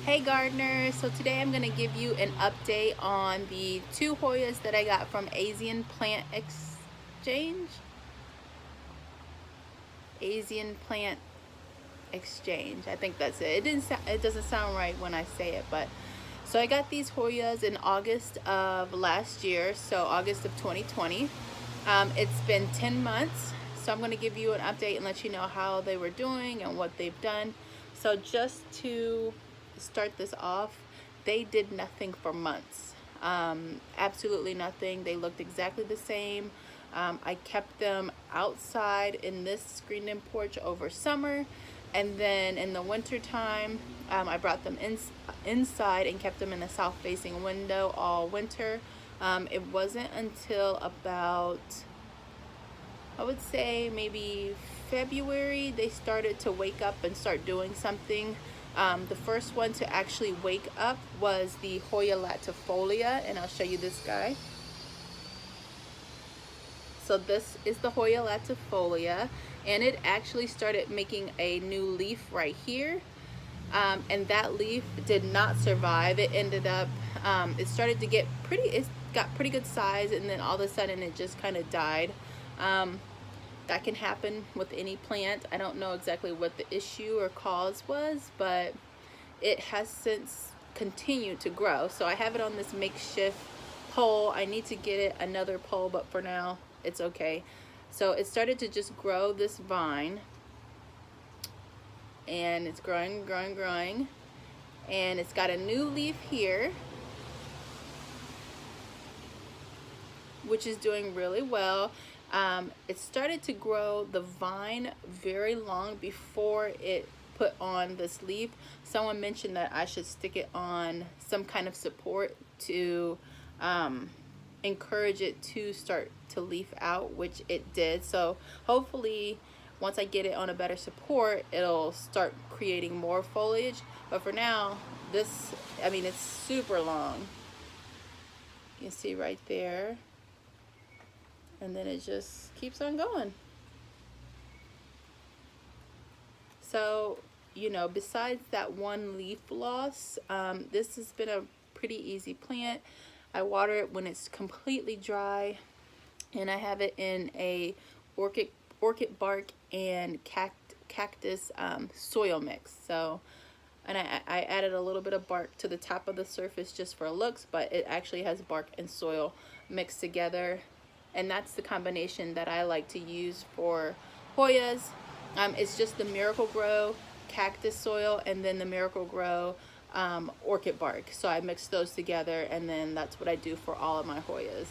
Hey gardeners, so today I'm going to give you an update on the two Hoyas that I got from Asean Plant Exchange. Asean Plant Exchange, I think that's it. It doesn't sound right when I say it, but so I got these Hoyas in August of last year, so August of 2020. It's been 10 months, so I'm going to give you an update and let you know how they were doing and what they've done. So just to start this off, they did nothing for months. Absolutely nothing. They looked exactly the same. I kept them outside in this screened-in porch over summer, and then in the winter time I brought them inside and kept them in a south-facing window all winter. It wasn't until about, I would say maybe February, they started to wake up and start doing something. The first one to actually wake up was the Hoya Olatifolia, and I'll show you this guy. So this is the Hoya Olatifolia, and it actually started making a new leaf right here. And that leaf did not survive. It ended up, it started to get it got pretty good size, and then all of a sudden it just kind of died. That can happen with any plant. I don't know exactly what the issue or cause was, but it has since continued to grow. So I have it on this makeshift pole. I need to get it another pole, but for now it's okay. So it started to just grow this vine, and it's growing, and it's got a new leaf here, which is doing really well. It started to grow the vine very long before it put on this leaf. Someone mentioned that I should stick it on some kind of support to encourage it to start to leaf out, which it did. So hopefully once I get it on a better support, it'll start creating more foliage. But for now, this, I mean, it's super long. You can see right there. And then it just keeps on going. So, you know, besides that one leaf loss, this has been a pretty easy plant. I water it when it's completely dry, and I have it in a orchid bark and cactus soil mix. So, and I added a little bit of bark to the top of the surface just for looks, but it actually has bark and soil mixed together. And that's the combination that I like to use for Hoyas. It's just the Miracle-Gro cactus soil and then the Miracle-Gro orchid bark. So I mix those together, and then that's what I do for all of my Hoyas.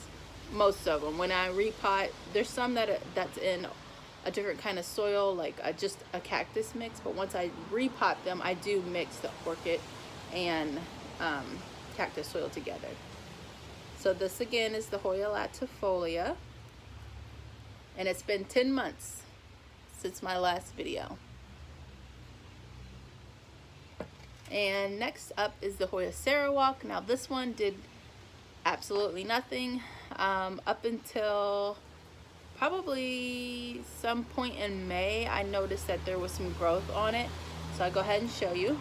Most of them. When I repot, there's some that's in a different kind of soil, like just a cactus mix, but once I repot them, I do mix the orchid and cactus soil together. So this again is the Hoya Olatifolia, and it's been 10 months since my last video. And next up is the Hoya Sarawak. Now this one did absolutely nothing up until probably some point in May. I noticed that there was some growth on it, so I'll go ahead and show you.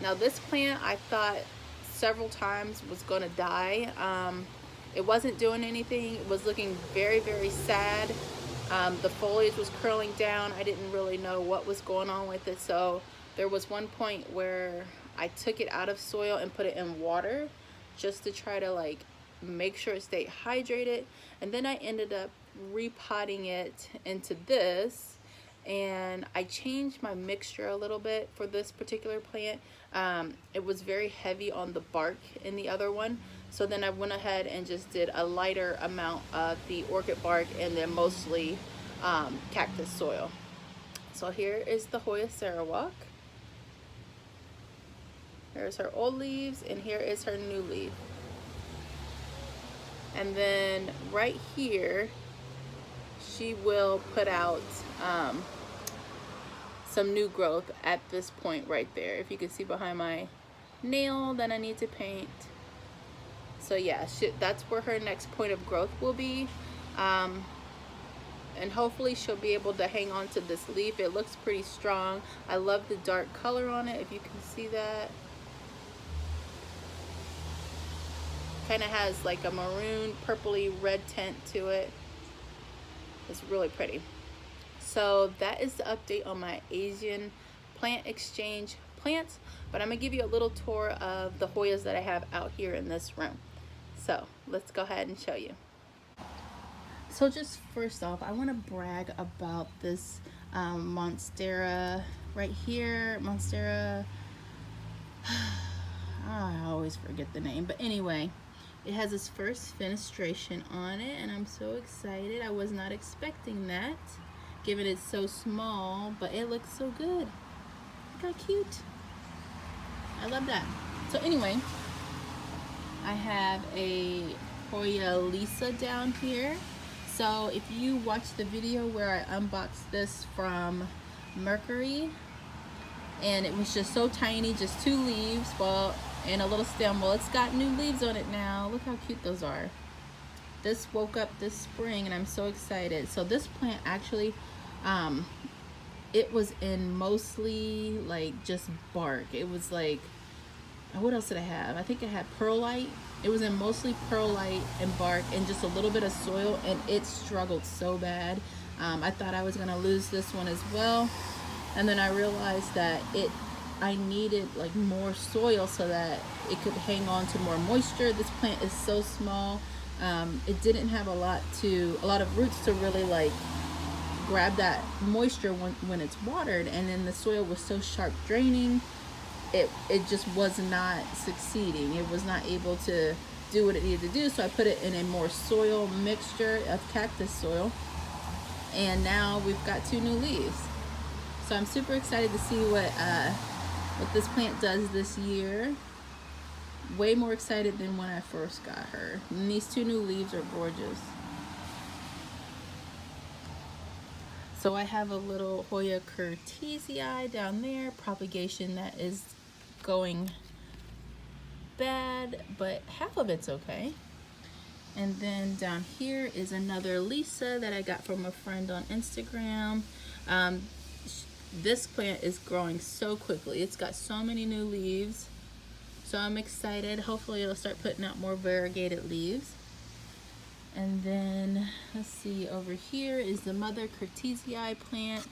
Now this plant, I thought several times was gonna die. It wasn't doing anything. It was looking very, very sad. The foliage was curling down. I didn't really know what was going on with it. So there was one point where I took it out of soil and put it in water just to try to like make sure it stayed hydrated. And then I ended up repotting it into this, and I changed my mixture a little bit for this particular plant. It was very heavy on the bark in the other one, so then I went ahead and just did a lighter amount of the orchid bark and then mostly cactus soil. So here is the Hoya Sarawak. Here's her old leaves, and here is her new leaf. And then right here she will put out some new growth at this point right there. If you can see behind my nail that I need to paint. So yeah, that's where her next point of growth will be. and hopefully she'll be able to hang on to this leaf. It looks pretty strong. I love the dark color on it, if you can see that. Kind of has like a maroon, purpley red tint to it. It's really pretty. So that is the update on my Asian Plant Exchange plants, but I'm gonna give you a little tour of the Hoyas that I have out here in this room. So let's go ahead and show you. So just first off, I want to brag about this Monstera right here. Monstera, I always forget the name, but anyway, it has its first fenestration on it, and I'm so excited. I was not expecting that, given it's so small, but it looks so good. Look how cute. I love that. So anyway, I have a Hoya Lisa down here. So if you watch the video where I unboxed this from Mercury, and it was just so tiny, just 2 leaves, well, and a little stem. Well, it's got new leaves on it now. Look how cute those are. This woke up this spring, and I'm so excited. So this plant actually, it was in mostly like just bark. It was like, what else did I have? I think I had perlite. It was in mostly perlite and bark and just a little bit of soil, and it struggled so bad. I thought I was gonna lose this one as well, and then I realized that I needed like more soil so that it could hang on to more moisture. This plant is so small. It didn't have a lot of roots to really like grab that moisture when it's watered, and then the soil was so sharp draining. It just was not succeeding. It was not able to do what it needed to do. So I put it in a more soil mixture of cactus soil, and now we've got 2 new leaves. So I'm super excited to see what this plant does this year. Way more excited than when I first got her. And these 2 new leaves are gorgeous. So I have a little Hoya curtisii down there, propagation that is going bad, but half of it's okay. And then down here is another Lisa that I got from a friend on Instagram. This plant is growing so quickly. It's got so many new leaves. So I'm excited. Hopefully it'll start putting out more variegated leaves. And then let's see, over here is the mother curtisii plant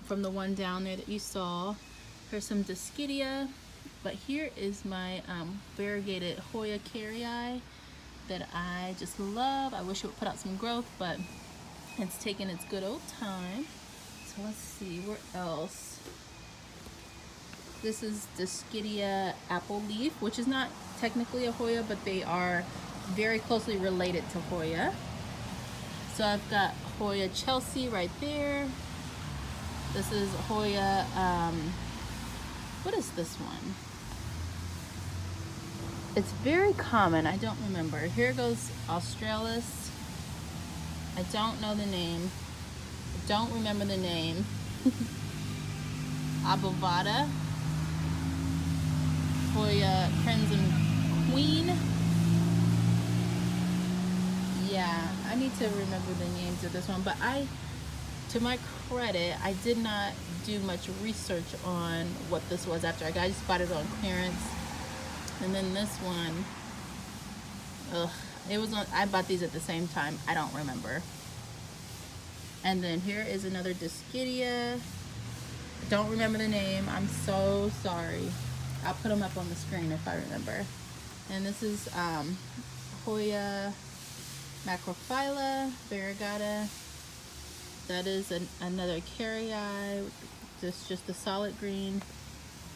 from the one down there that you saw. Here's some Dischidia, but here is my variegated Hoya carrii that I just love. I wish it would put out some growth, but it's taking its good old time. So let's see, where else? This is Dischidia apple leaf, which is not technically a Hoya, but they are very closely related to Hoya. So I've got Hoya Chelsea right there. This is Hoya, what is this one? It's very common, I don't remember. Here goes Australis. I don't know the name. I don't remember the name. Abovada. Hoya Crimson Queen. Yeah, I need to remember the names of this one, but to my credit, I did not do much research on what this was after I just bought it on clearance. And then this one, it was on, I bought these at the same time. I don't remember. And then here is another Dischidia. Don't remember the name. I'm so sorry. I'll put them up on the screen if I remember. And this is Hoya Macrophylla variegata. That is another carrii. This just a solid green.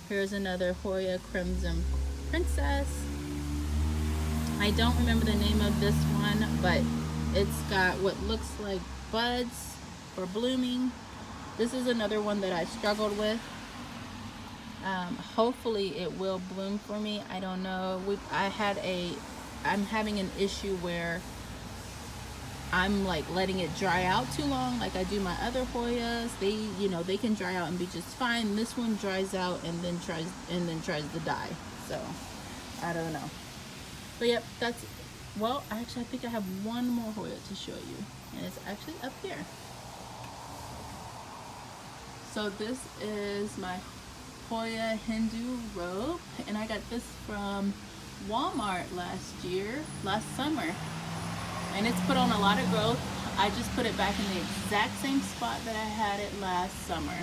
Here's another Hoya Crimson Princess. I don't remember the name of this one, but it's got what looks like buds for blooming. This is another one that I struggled with. Hopefully it will bloom for me. I don't know. I'm having an issue where I'm like letting it dry out too long, like I do my other Hoyas. They can dry out and be just fine. This one dries out and then tries to die. So I don't know. But yep, well, actually I think I have one more Hoya to show you. And it's actually up here. So this is my Hoya Hindu robe, and I got this from Walmart last summer. And it's put on a lot of growth. I just put it back in the exact same spot that I had it last summer.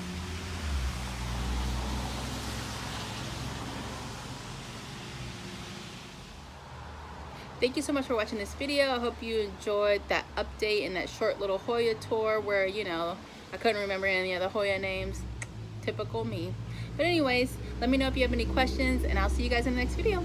Thank you so much for watching this video. I hope you enjoyed that update and that short little Hoya tour where, you know, I couldn't remember any of the Hoya names. Typical me. But anyways, let me know if you have any questions, and I'll see you guys in the next video.